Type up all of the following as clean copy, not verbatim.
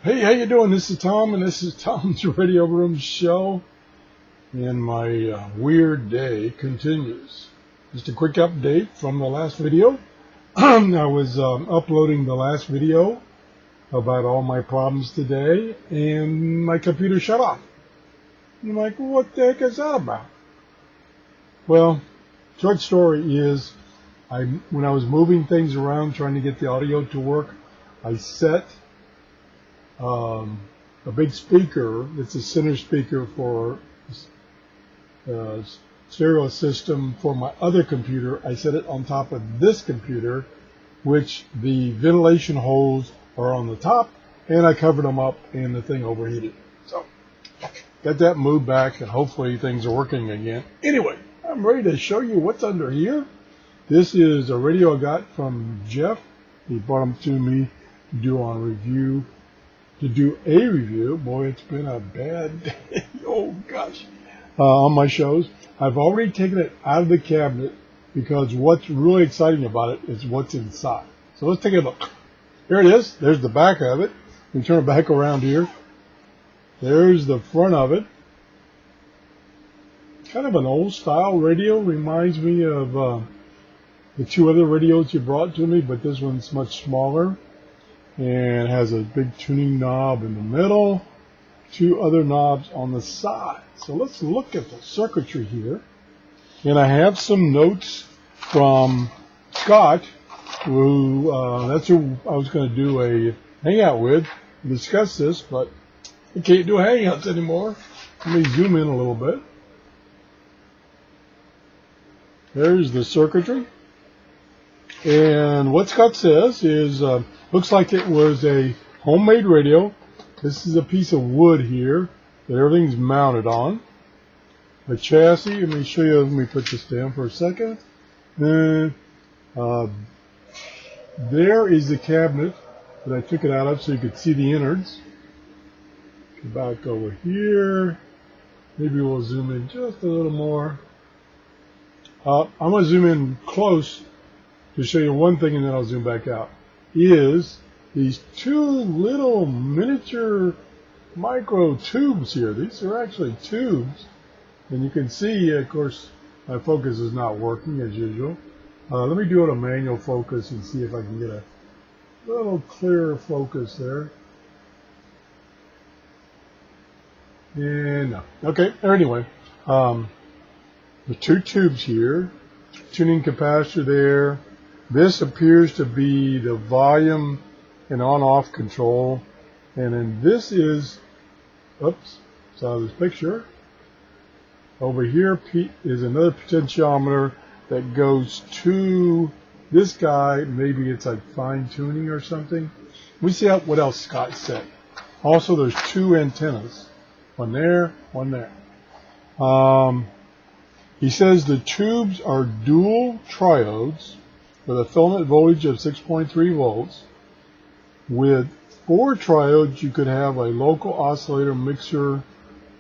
Hey, how you doing? This is Tom, and this is Tom's Radio Room Show, and my weird day continues. Just a quick update from the last video. I was uploading the last video about all my problems today, and my computer shut off. I'm like, what the heck is that about? Well, short story is, when I was moving things around trying to get the audio to work, I set a big speaker. It's a center speaker for stereo system for my other computer. I set it on top of this computer, which the ventilation holes are on the top, and I covered them up and the thing overheated. So got that moved back, and hopefully things are working again. Anyway, I'm ready to show you what's under here. This is a radio I got from Jeff. He brought them to me to do a review. Boy, it's been a bad day. Oh gosh. On my shows, I've already taken it out of the cabinet because what's really exciting about it is what's inside. So let's take a look. Here it is. There's the back of it. Let me turn it back around here. There's the front of it. Kind of an old style radio. Reminds me of the two other radios you brought to me, but this one's much smaller. And has a big tuning knob in the middle, two other knobs on the side. So let's look at the circuitry here. And I have some notes from Scott, who that's who I was going to do a hangout with, discuss this, but I can't do hangouts anymore. Let me zoom in a little bit. There's the circuitry. And what Scott says is, looks like it was a homemade radio. This is a piece of wood here that everything's mounted on. The chassis, let me show you, let me put this down for a second. And there is the cabinet that I took it out of so you could see the innards. Back over here. Maybe we'll zoom in just a little more. I'm going to zoom in close to show you one thing, and then I'll zoom back out, is these two little miniature micro tubes here. These are actually tubes, and you can see, of course, my focus is not working as usual. Let me do it a manual focus and see if I can get a little clearer focus there. And no. Okay, anyway, the two tubes here, tuning capacitor there. This appears to be the volume and on-off control. And then this is, oops, saw this picture. Over here is another potentiometer that goes to this guy. Maybe it's like fine tuning or something. We see what else Scott said. Also, there's two antennas. One there, one there. He says the tubes are dual triodes with a filament voltage of 6.3 volts. With 4 triodes, you could have a local oscillator, mixer,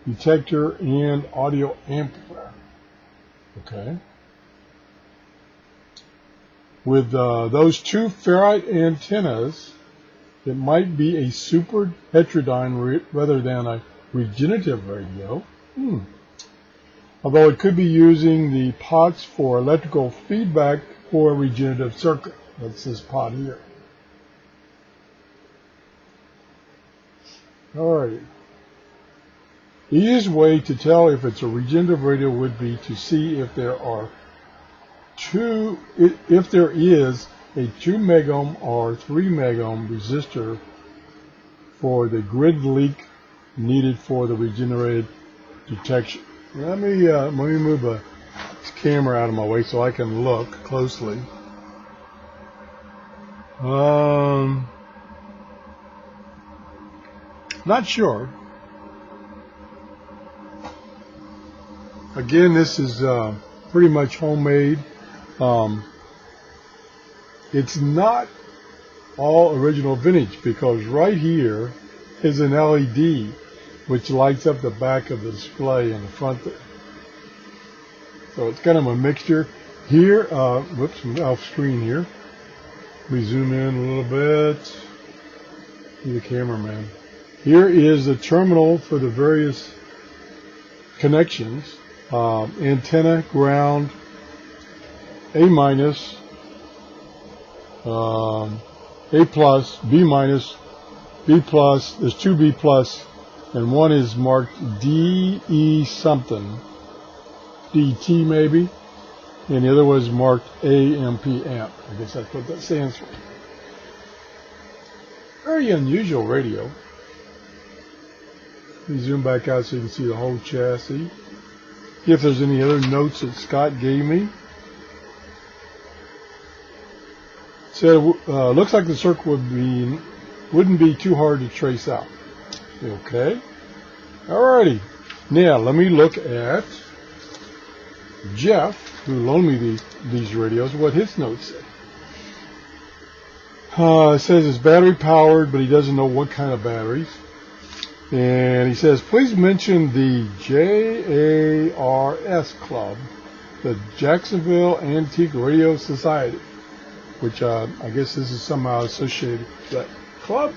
detector, and audio amplifier. Okay. With those two ferrite antennas, it might be a super heterodyne rather than a regenerative radio. Although it could be using the pots for electrical feedback for a regenerative circuit. That's this pot here. Alright. The easiest way to tell if it's a regenerative radio would be to see if there are if there is a 2 megohm or 3 megohm resistor for the grid leak needed for the regenerated detection. Let me move this camera out of my way so I can look closely. Not sure. Again, this is pretty much homemade. It's not all original vintage because right here is an LED which lights up the back of the display in the front there. So it's kind of a mixture. Here, whoops, I'm off screen here. Let me zoom in a little bit. Be the cameraman. Here is the terminal for the various connections. Antenna, ground, A minus, A plus, B minus, B plus, there's two B plus, and one is marked DE something, DT maybe, and the other was marked AMP amp. I guess that's what that stands for. Very unusual radio. Let me zoom back out so you can see the whole chassis. If there's any other notes that Scott gave me. Said looks like the circuit wouldn't be too hard to trace out. Okay. Alrighty. Now let me look at Jeff, who loaned me these radios, what his notes say. It says it's battery powered, but he doesn't know what kind of batteries. And he says, please mention the JARS Club, the Jacksonville Antique Radio Society, which I guess this is somehow associated with that club.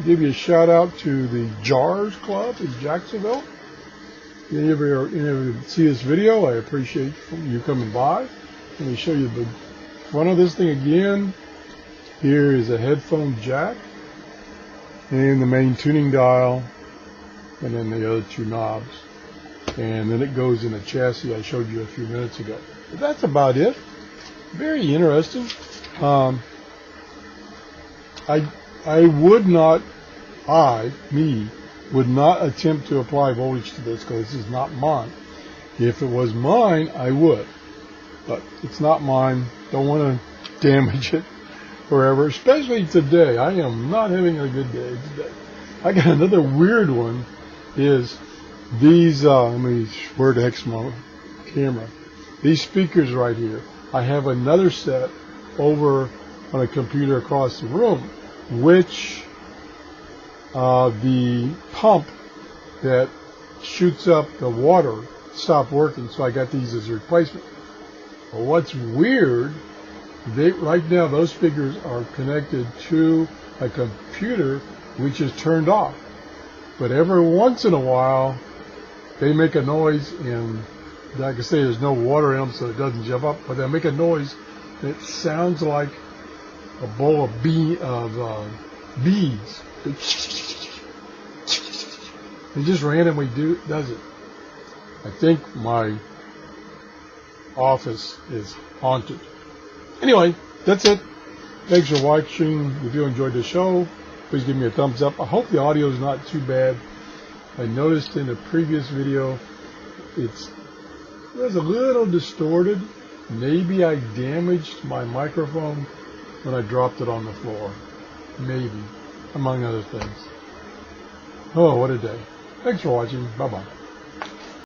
Give you a shout out to the JARS Club in Jacksonville. If any of you see this video, I appreciate you coming by. Let me show you the front of this thing again. Here is a headphone jack and the main tuning dial, and then the other two knobs, and then it goes in a chassis I showed you a few minutes ago. But that's about it. Very interesting. I would not attempt to apply voltage to this because this is not mine. If it was mine, I would, but it's not mine. Don't want to damage it forever, especially today. I am not having a good day today. I got another weird one. Is these, let me, where the heck's my camera? These speakers right here. I have another set over on a computer across the room, which the pump that shoots up the water stopped working, so I got these as a replacement. But what's weird, right now those speakers are connected to a computer which is turned off. But every once in a while, they make a noise, and like I say, there's no water in them, so it doesn't jump up. But they make a noise that sounds like a bowl of bees. It just randomly does it. I think my office is haunted. Anyway, that's it. Thanks for watching. If you enjoyed the show, please give me a thumbs up. I hope the audio is not too bad. I noticed in the previous video it was a little distorted. Maybe I damaged my microphone when I dropped it on the floor. Maybe, among other things. Oh, what a day. Thanks for watching. Bye-bye.